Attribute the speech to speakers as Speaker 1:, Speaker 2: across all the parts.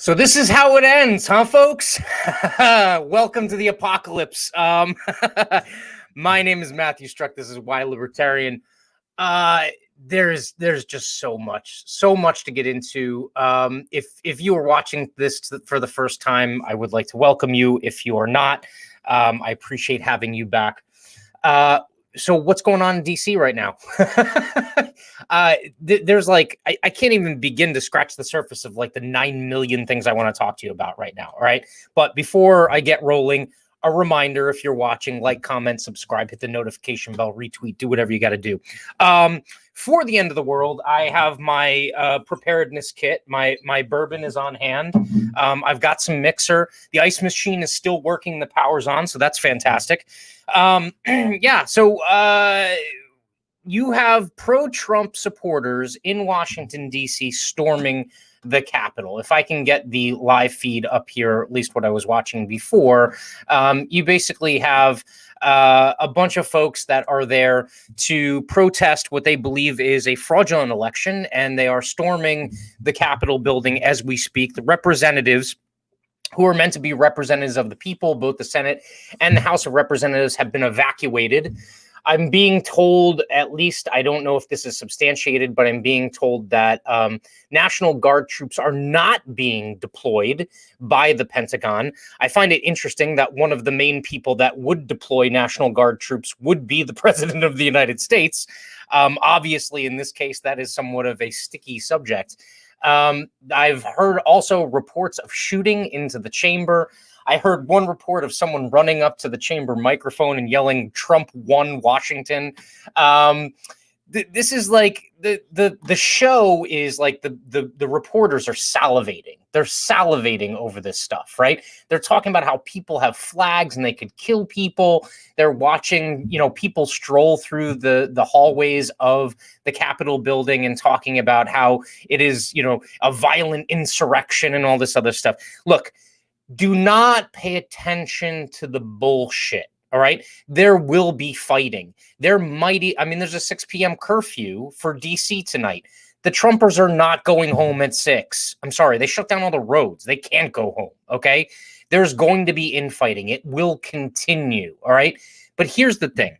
Speaker 1: So this is how it ends, huh, folks? Welcome to the apocalypse. My name is Matthew Struck. This is Why Libertarian. There's just so much to get into. If you are watching this for the first time, I would like to welcome you. If you are not, I appreciate having you back. So what's going on in DC right now? There's like, I can't even begin to scratch the surface of like the 9 million things I want to talk to you about right now. All right. But before I get rolling, a reminder, if you're watching, like, comment, subscribe, hit the notification bell, retweet, do whatever you got to do. For the end of the world, I have my preparedness kit. My bourbon is on hand. I've got some mixer. The ice machine is still working. The power's on, so that's fantastic. Yeah, so you have pro-Trump supporters in Washington, D.C. storming the Capitol. If I can get the live feed up here, at least what I was watching before, you basically have a bunch of folks that are there to protest what they believe is a fraudulent election, and they are storming the Capitol building as we speak. The representatives who are meant to be representatives of the people, both the Senate and the House of Representatives, have been evacuated. I'm being told, at least, I don't know if this is substantiated, but I'm being told that National Guard troops are not being deployed by the Pentagon. I find it interesting that one of the main people that would deploy National Guard troops would be the President of the United States. Obviously, in this case, that is somewhat of a sticky subject. I've heard also reports of shooting into the chamber. I heard one report of someone running up to the chamber microphone and yelling, "Trump won Washington." This is like the show is like the reporters are salivating. They're salivating over this stuff, right? They're talking about how people have flags and they could kill people. They're watching, people stroll through the hallways of the Capitol building and talking about how it is, a violent insurrection and all this other stuff. Look, do not pay attention to the bullshit. All right. There will be fighting. There's a 6 p.m. curfew for DC tonight. The Trumpers are not going home at 6. I'm sorry. They shut down all the roads. They can't go home. Okay. There's going to be infighting. It will continue. All right. But here's the thing.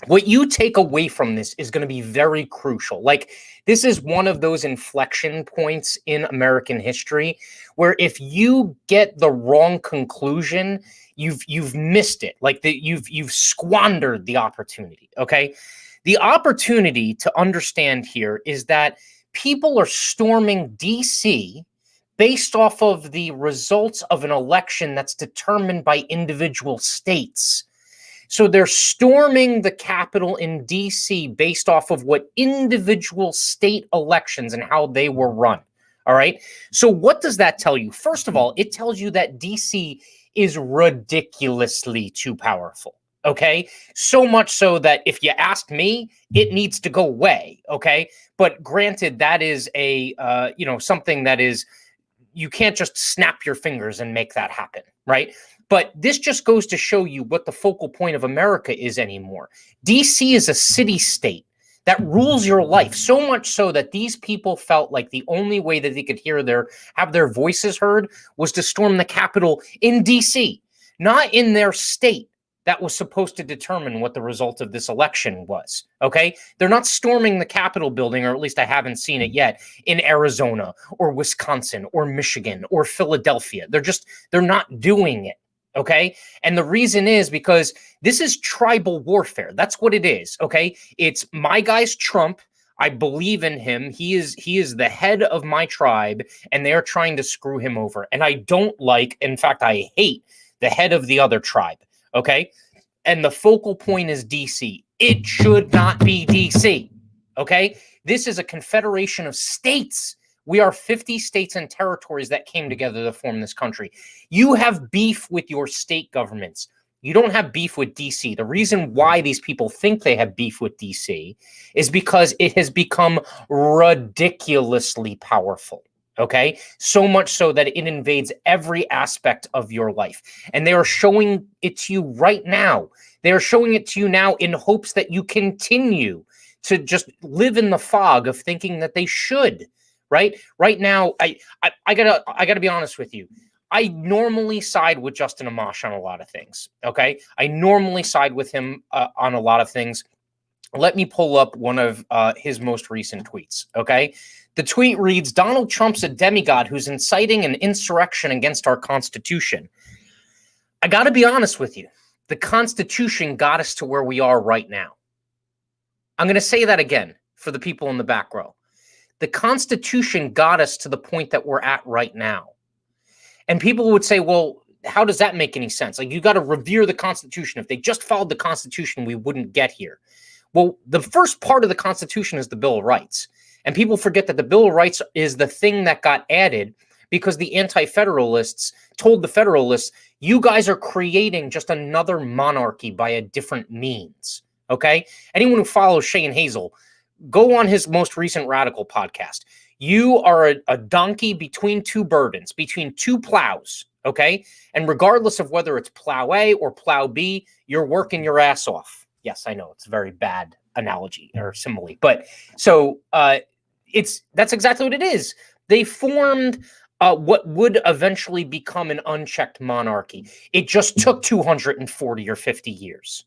Speaker 1: What you take away from this is going to be very crucial. Like, this is one of those inflection points in American history where if you get the wrong conclusion, you've missed it. Like, you've squandered the opportunity. Okay, the opportunity to understand here is that people are storming DC based off of the results of an election that's determined by individual states. So they're storming the Capitol in D.C. based off of what individual state elections and how they were run. All right. So what does that tell you? First of all, it tells you that D.C. is ridiculously too powerful. OK, so much so that if you ask me, it needs to go away. OK, but granted, that is a, something that is, you can't just snap your fingers and make that happen. Right. But this just goes to show you what the focal point of America is anymore. DC is a city-state that rules your life, so much so that these people felt like the only way that they could have their voices heard was to storm the Capitol in DC, not in their state that was supposed to determine what the result of this election was. Okay? They're not storming the Capitol building, or at least I haven't seen it yet, in Arizona or Wisconsin or Michigan or Philadelphia. They're not doing it. Okay. And the reason is because this is tribal warfare. That's what it is. Okay. It's my guy's Trump. I believe in him. He is the head of my tribe, and they are trying to screw him over. And I don't like, in fact, I hate the head of the other tribe. Okay. And the focal point is DC. It should not be DC. Okay. This is a confederation of states. We are 50 states and territories that came together to form this country. You have beef with your state governments. You don't have beef with DC. The reason why these people think they have beef with DC is because it has become ridiculously powerful. Okay, so much so that it invades every aspect of your life. And they are showing it to you right now. They are showing it to you now in hopes that you continue to just live in the fog of thinking that they should right? Right now, I gotta be honest with you. I normally side with Justin Amash on a lot of things. Okay, I normally side with him on a lot of things. Let me pull up one of his most recent tweets. Okay, the tweet reads: Donald Trump's a demigod who's inciting an insurrection against our Constitution. I got to be honest with you. The Constitution got us to where we are right now. I'm going to say that again for the people in the back row. The Constitution got us to the point that we're at right now. And people would say, well, how does that make any sense? Like, you got to revere the Constitution. If they just followed the Constitution, we wouldn't get here. Well, the first part of the Constitution is the Bill of Rights. And people forget that the Bill of Rights is the thing that got added because the Anti-Federalists told the Federalists, you guys are creating just another monarchy by a different means. Okay? Anyone who follows Shane Hazel, go on his most recent Radical podcast. You are a donkey between two burdens, between two plows, okay? And regardless of whether it's plow A or plow B, you're working your ass off. Yes, I know it's a very bad analogy or simile, but so that's exactly what it is. They formed what would eventually become an unchecked monarchy. It just took 240 or 50 years.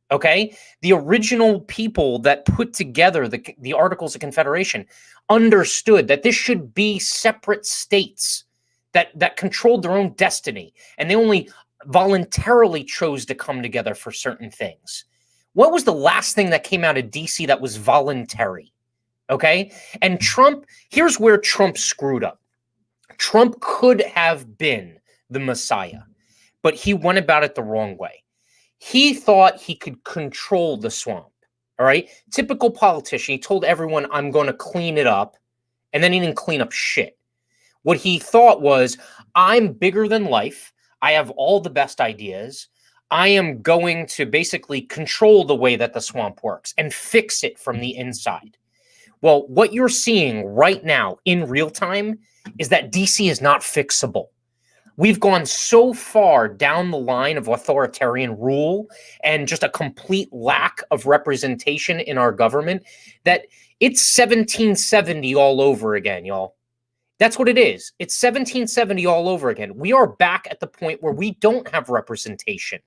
Speaker 1: Okay, the original people that put together the Articles of Confederation understood that this should be separate states that controlled their own destiny, and they only voluntarily chose to come together for certain things. What was the last thing that came out of DC that was voluntary? Okay, and Trump, here's where Trump screwed up. Trump could have been the Messiah, but he went about it the wrong way. He thought he could control the swamp, all right? Typical politician. He told everyone, I'm going to clean it up, and then he didn't clean up shit. What he thought was, I'm bigger than life. I have all the best ideas. I am going to basically control the way that the swamp works and fix it from the inside. Well, what you're seeing right now in real time is that DC is not fixable. We've gone so far down the line of authoritarian rule and just a complete lack of representation in our government that it's 1770 all over again, y'all. That's what it is. It's 1770 all over again. We are back at the point where we don't have representation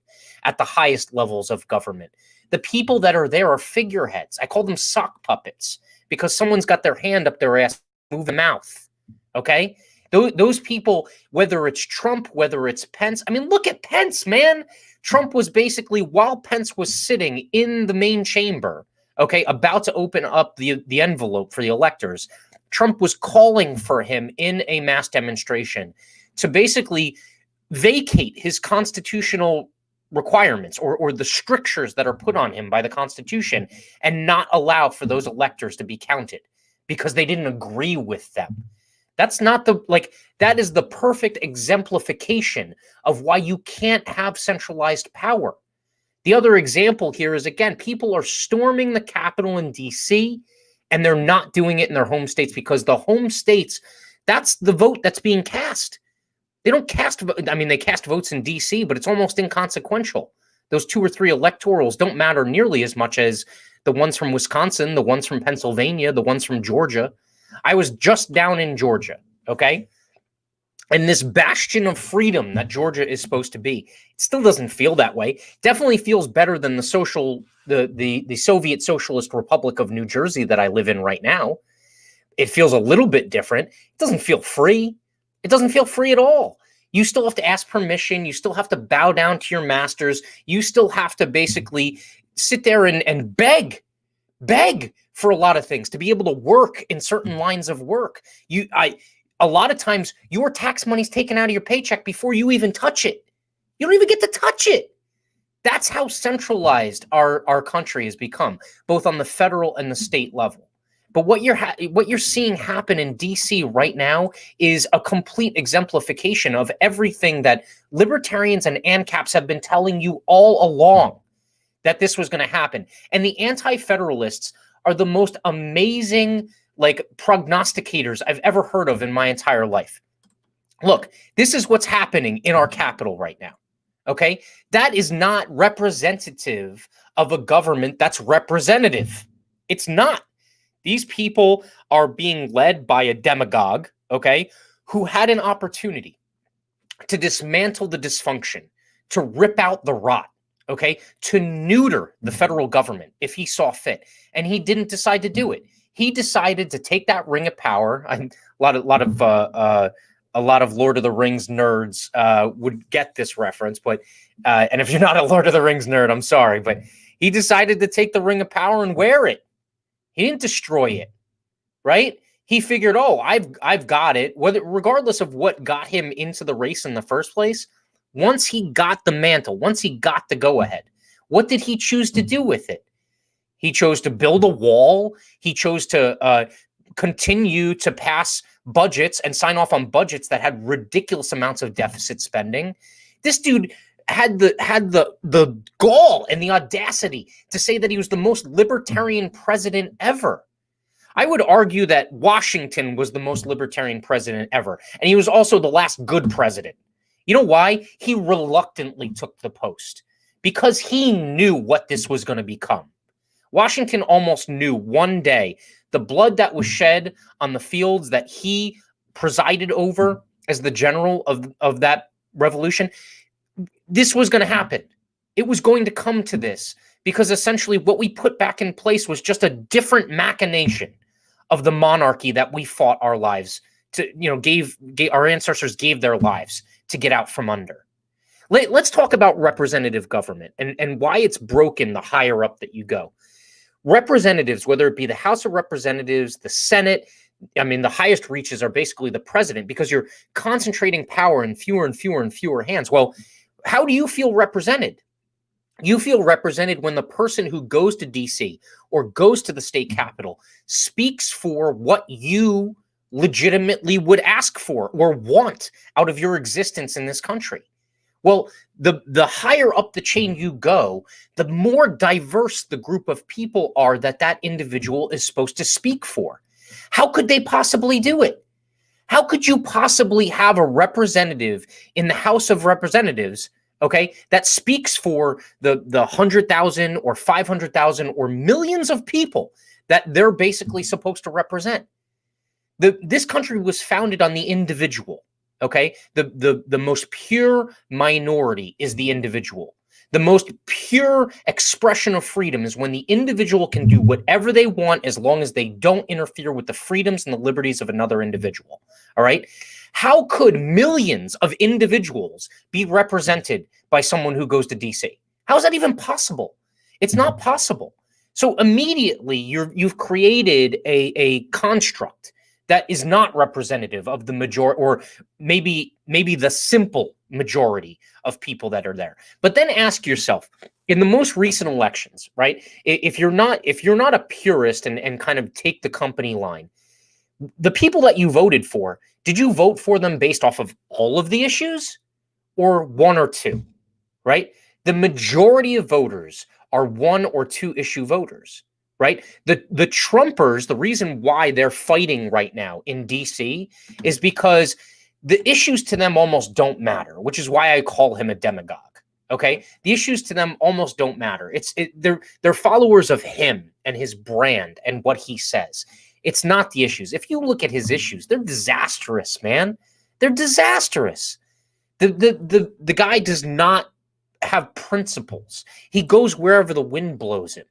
Speaker 1: at the highest levels of government. The people that are there are figureheads. I call them sock puppets because someone's got their hand up their ass, move the mouth, okay? Those people, whether it's Trump, whether it's Pence, I mean, look at Pence, man. Trump was basically, while Pence was sitting in the main chamber, okay, about to open up the envelope for the electors, Trump was calling for him in a mass demonstration to basically vacate his constitutional requirements or the strictures that are put on him by the Constitution and not allow for those electors to be counted because they didn't agree with them. That's not that is the perfect exemplification of why you can't have centralized power. The other example here is, again, people are storming the Capitol in DC and they're not doing it in their home states because the home states, that's the vote that's being cast. They don't cast, I mean, they cast votes in DC, but it's almost inconsequential. Those 2 or 3 electorals don't matter nearly as much as the ones from Wisconsin, the ones from Pennsylvania, the ones from Georgia. I was just down in Georgia, okay? And this bastion of freedom that Georgia is supposed to be, it still doesn't feel that way. Definitely feels better than the Soviet Socialist Republic of New Jersey that I live in right now. It feels a little bit different. It doesn't feel free. It doesn't feel free at all. You still have to ask permission. You still have to bow down to your masters. You still have to basically sit there and beg for a lot of things to be able to work in certain lines of work. A lot of times your tax money's taken out of your paycheck before you even touch it. You don't even get to touch it. That's how centralized our country has become, both on the federal and the state level. But what you're seeing happen in DC right now is a complete exemplification of everything that libertarians and AnCaps have been telling you all along, that this was going to happen. And the Anti-Federalists are the most amazing prognosticators I've ever heard of in my entire life. Look, this is what's happening in our capital right now. Okay? That is not representative of a government that's representative. It's not. These people are being led by a demagogue, okay, who had an opportunity to dismantle the dysfunction, to rip out the rot, okay, to neuter the federal government if he saw fit. And he didn't decide to do it. He decided to take that ring of power. A lot of Lord of the Rings nerds would get this reference, but and if you're not a Lord of the Rings nerd, I'm sorry, but he decided to take the ring of power and wear it. He didn't destroy it, right? He figured, oh, I've got it. Regardless of what got him into the race in the first place, once he got the mantle, once he got the go-ahead, what did he choose to do with it? He chose to build a wall. He chose to continue to pass budgets and sign off on budgets that had ridiculous amounts of deficit spending. This dude had the gall and the audacity to say that he was the most libertarian president ever. I would argue that Washington was the most libertarian president ever, and he was also the last good president. You know why? He reluctantly took the post because he knew what this was going to become. Washington almost knew one day the blood that was shed on the fields that he presided over as the general of that revolution. This was going to happen. It was going to come to this because essentially what we put back in place was just a different machination of the monarchy that we fought our lives to, gave our ancestors gave their lives to get out from under. Let's talk about representative government and why it's broken the higher up that you go. Representatives, whether it be the House of Representatives, the Senate, the highest reaches are basically the president because you're concentrating power in fewer and fewer and fewer hands. Well, how do you feel represented? You feel represented when the person who goes to DC or goes to the state capitol speaks for what you legitimately would ask for or want out of your existence in this country. Well, the higher up the chain you go, the more diverse the group of people are that individual is supposed to speak for. How could they possibly do it? How could you possibly have a representative in the House of Representatives, okay, that speaks for the 100,000 or 500,000 or millions of people that they're basically supposed to represent? This country was founded on the individual. Okay, the most pure minority is the individual. The most pure expression of freedom is when the individual can do whatever they want as long as they don't interfere with the freedoms and the liberties of another individual. All right. How could millions of individuals be represented by someone who goes to DC? How is that even possible? It's not possible. So immediately you've created a construct that is not representative of the majority, or maybe the simple majority of people that are there. But then ask yourself, in the most recent elections, right? If you're not a purist and kind of take the company line, the people that you voted for, did you vote for them based off of all of the issues or one or two, right? The majority of voters are one or two issue voters. Right? The Trumpers, the reason why they're fighting right now in DC is because the issues to them almost don't matter, which is why I call him a demagogue. Okay? The issues to them almost don't matter. They're followers of him and his brand and what he says. It's not the issues. If you look at his issues, they're disastrous, man. They're disastrous. The guy does not have principles. He goes wherever the wind blows him.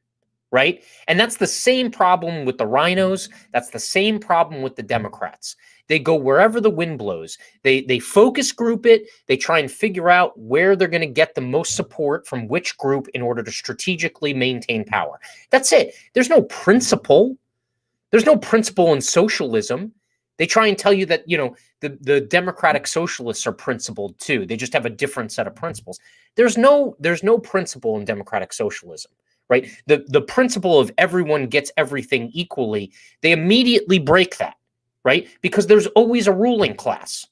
Speaker 1: Right? And that's the same problem with the rhinos. That's the same problem with the Democrats. They go wherever the wind blows. They focus group it. They try and figure out where they're going to get the most support from which group in order to strategically maintain power. That's it. There's no principle. There's no principle in socialism. They try and tell you that, the democratic socialists are principled too. They just have a different set of principles. There's no principle in democratic socialism. Right? The principle of everyone gets everything equally, they immediately break that, right? Because there's always a ruling class.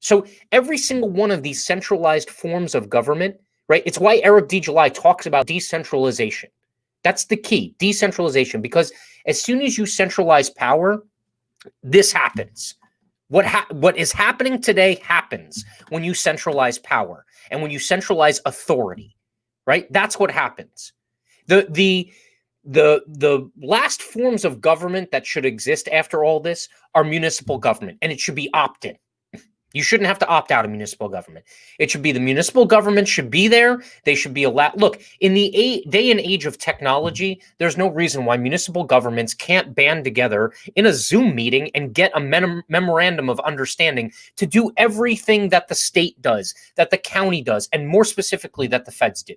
Speaker 1: So every single one of these centralized forms of government, right? It's why Eric DeJuly talks about decentralization. That's the key, decentralization, because as soon as you centralize power, this happens. What is happening today happens when you centralize power and when you centralize authority, right? That's what happens. The The last forms of government that should exist after all this are municipal government, and it should be opt-in. You shouldn't have to opt out of municipal government. It should be the municipal government should be there. They should be allowed. Look, in the day and age of technology, there's no reason why municipal governments can't band together in a Zoom meeting and get a memorandum of understanding to do everything that the state does, that the county does, and more specifically that the feds do.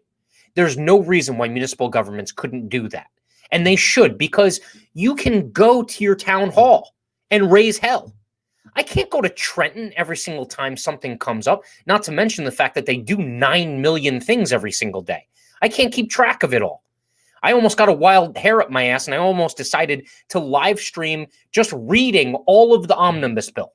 Speaker 1: There's no reason why municipal governments couldn't do that. And they should, because you can go to your town hall and raise hell. I can't go to Trenton every single time something comes up, not to mention the fact that they do 9 million things every single day. I can't keep track of it all. I almost got a wild hair up my ass, and I almost decided to live stream just reading all of the omnibus bill.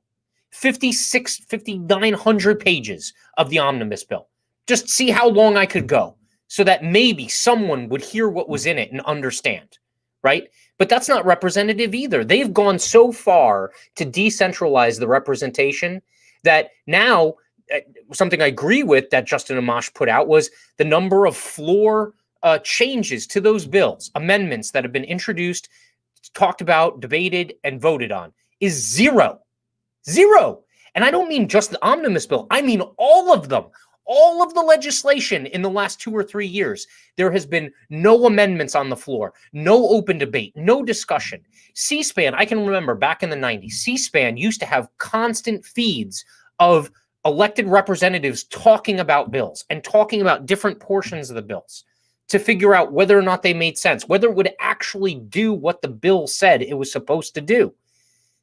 Speaker 1: 5,900 pages of the omnibus bill. Just see how long I could go so that maybe someone would hear what was in it and understand, right? But that's not representative either. They've gone so far to decentralize the representation that now something I agree with that Justin Amash put out was the number of floor changes to those bills, amendments that have been introduced, talked about, debated, and voted on is zero. Zero. And I don't mean just the omnibus bill. I mean all of them. All of the legislation in the last 2 or 3 years, there has been no amendments on the floor, no open debate, no discussion. C-SPAN, I can remember back in the 90s, C-SPAN used to have constant feeds of elected representatives talking about bills and talking about different portions of the bills to figure out whether or not they made sense, whether it would actually do what the bill said it was supposed to do.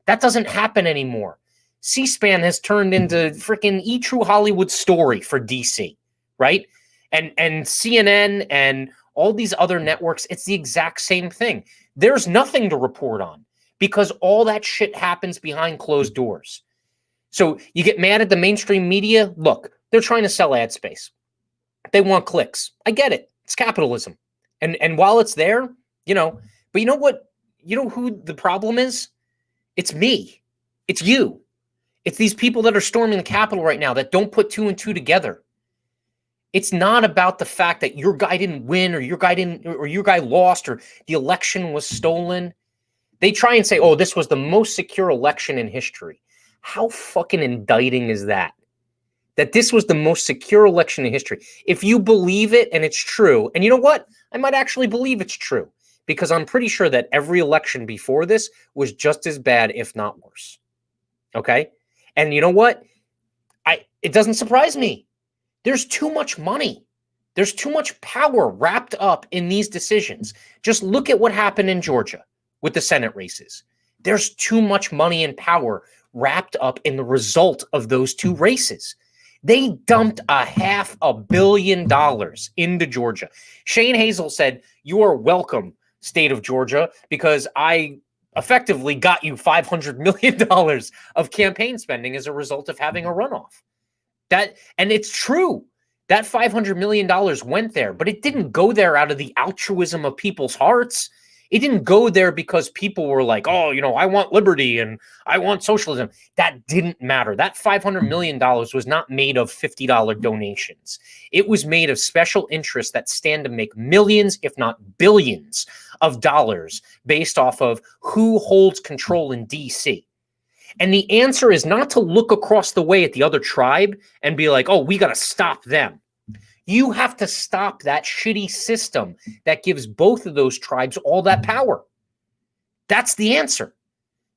Speaker 1: That doesn't happen anymore. C-SPAN has turned into freaking E-True Hollywood Story for DC, right? And CNN and all these other networks, it's the exact same thing. There's nothing to report on because all that shit happens behind closed doors. So you get mad at the mainstream media. Look, they're trying to sell ad space. They want clicks. I get it. It's capitalism. And while it's there, but you know what? You know who the problem is? It's me. It's you. It's these people that are storming the Capitol right now that don't put 2 and 2 together. It's not about the fact that your guy didn't win or your guy lost or the election was stolen. They try and say, oh, this was the most secure election in history. How fucking indicting is that? That this was the most secure election in history. If you believe it and it's true, and you know what? I might actually believe it's true because I'm pretty sure that every election before this was just as bad, if not worse. Okay? And you know what? It doesn't surprise me. There's too much money. There's too much power wrapped up in these decisions. Just look at what happened in Georgia with the Senate races. There's too much money and power wrapped up in the result of those 2 races. They dumped $500 million into Georgia. Shane Hazel said, "You are welcome, state of Georgia, because I effectively got you $500 million of campaign spending as a result of having a runoff." And it's true. That $500 million went there, but it didn't go there out of the altruism of people's hearts. It didn't go there because people were like, oh, I want liberty and I want socialism. That didn't matter. That $500 million was not made of $50 donations. It was made of special interests that stand to make millions, if not billions, of dollars based off of who holds control in DC. And the answer is not to look across the way at the other tribe and be like, oh, we got to stop them. You have to stop that shitty system that gives both of those tribes all that power. That's the answer.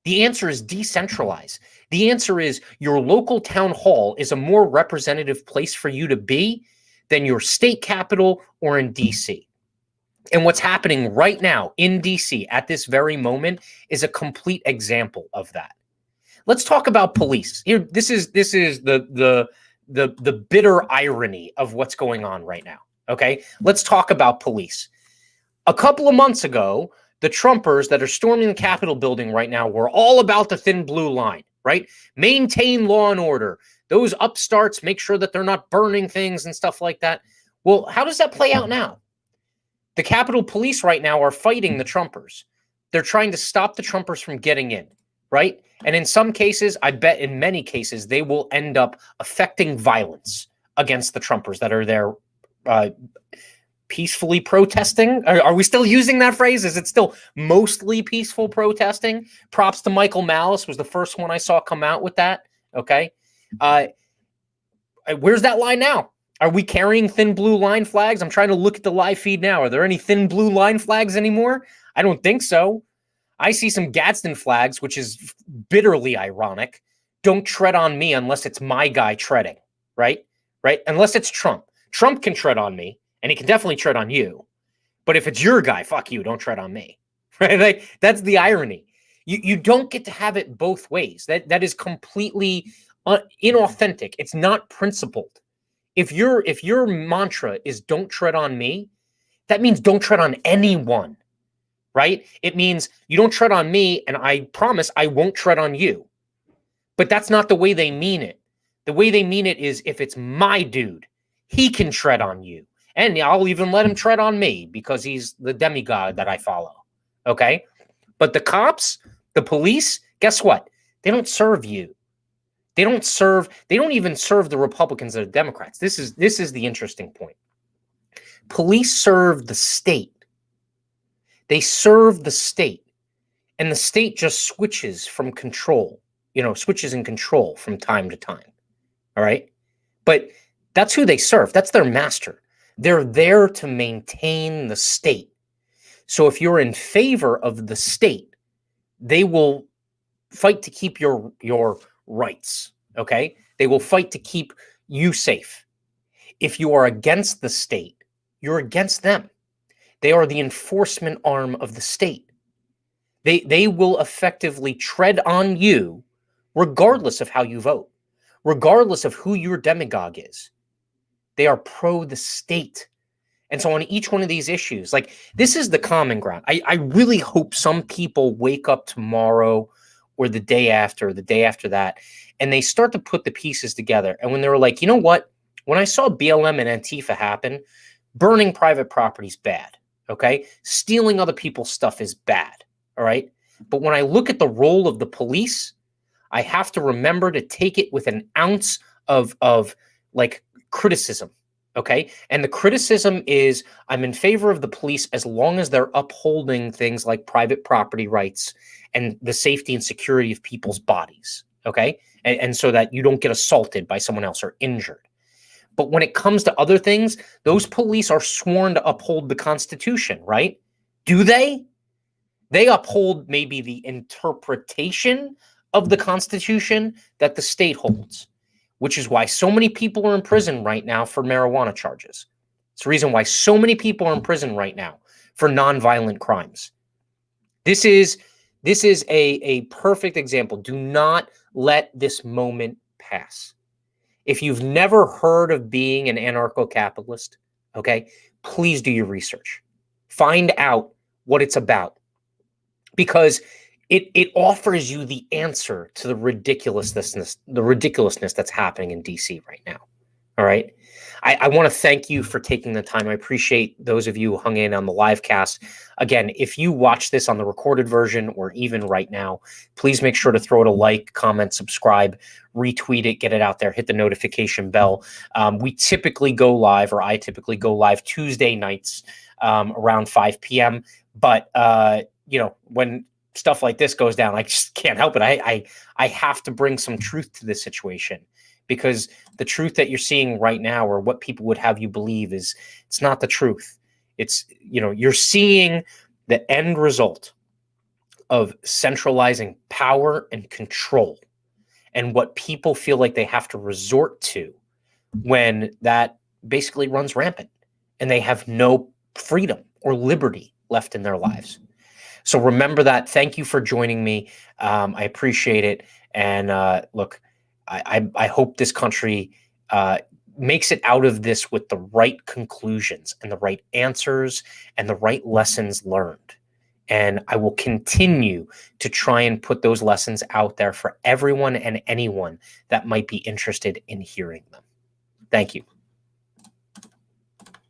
Speaker 1: The answer is decentralize. The answer is your local town hall is a more representative place for you to be than your state capital or in DC. And what's happening right now in DC at this very moment is a complete example of that. Let's talk about police. Here, this is the bitter irony of what's going on right now. Okay, let's talk about police. A couple of months ago, the Trumpers that are storming the Capitol building right now were all about the thin blue line, right? Maintain law and order. Those upstarts make sure that they're not burning things and stuff like that. Well, how does that play out now? The Capitol Police right now are fighting the Trumpers. They're trying to stop the Trumpers from getting in, right? And in some cases, I bet in many cases, they will end up affecting violence against the Trumpers that are there. peacefully protesting. Are we still using that phrase? Is it still mostly peaceful protesting? Props to Michael Malice, was the first one I saw come out with that. Okay. Where's that line now? Are we carrying thin blue line flags? I'm trying to look at the live feed now. Are there any thin blue line flags anymore? I don't think so. I see some Gadsden flags, which is bitterly ironic. Don't tread on me unless it's my guy treading, right? Right? Unless it's Trump. Trump can tread on me, and he can definitely tread on you. But if it's your guy, fuck you, don't tread on me. Right? Like, that's the irony. You don't get to have it both ways. That is completely inauthentic. It's not principled. If your mantra is don't tread on me, that means don't tread on anyone, right? It means you don't tread on me, and I promise I won't tread on you. But that's not the way they mean it. The way they mean it is, if it's my dude, he can tread on you. And I'll even let him tread on me because he's the demigod that I follow. Okay? But the cops, the police, guess what? They don't serve you. They don't even serve the Republicans or the Democrats. This is the interesting point. Police serve the state. They serve the state. And the state just switches from control, switches in control from time to time. All right? But that's who they serve. That's their master. They're there to maintain the state. So if you're in favor of the state, they will fight to keep your rights, okay? They will fight to keep you safe. If you are against the state, you're against them. They are the enforcement arm of the state. They will effectively tread on you regardless of how you vote, regardless of who your demagogue is. They are pro the state. And so on each one of these issues, like, this is the common ground. I really hope some people wake up tomorrow or the day after that, and they start to put the pieces together. And when they were like, you know what? When I saw BLM and Antifa happen, burning private property is bad, okay? Stealing other people's stuff is bad, all right? But when I look at the role of the police, I have to remember to take it with an ounce of like criticism, okay? And the criticism is, I'm in favor of the police as long as they're upholding things like private property rights and the safety and security of people's bodies, okay? And so that you don't get assaulted by someone else or injured. But when it comes to other things, those police are sworn to uphold the Constitution, right? Do they? They uphold maybe the interpretation of the Constitution that the state holds, which is why so many people are in prison right now for marijuana charges. It's the reason why so many people are in prison right now for nonviolent crimes. This is a perfect example. Do not let this moment pass. If you've never heard of being an anarcho-capitalist, okay, please do your research. Find out what it's about, because it offers you the answer to the ridiculousness that's happening in DC right now. All right. I want to thank you for taking the time. I appreciate those of you who hung in on the live cast. Again, if you watch this on the recorded version or even right now, please make sure to throw it a like, comment, subscribe, retweet it, get it out there, hit the notification bell. We typically go live, or I typically go live Tuesday nights around 5 p.m. But, when stuff like this goes down, I just can't help it. I have to bring some truth to this situation, because the truth that you're seeing right now, or what people would have you believe, is it's not the truth. It's, you're seeing the end result of centralizing power and control, and what people feel like they have to resort to when that basically runs rampant and they have no freedom or liberty left in their lives. So remember that. Thank you for joining me. I appreciate it. And look, I hope this country makes it out of this with the right conclusions and the right answers and the right lessons learned. And I will continue to try and put those lessons out there for everyone and anyone that might be interested in hearing them. Thank you.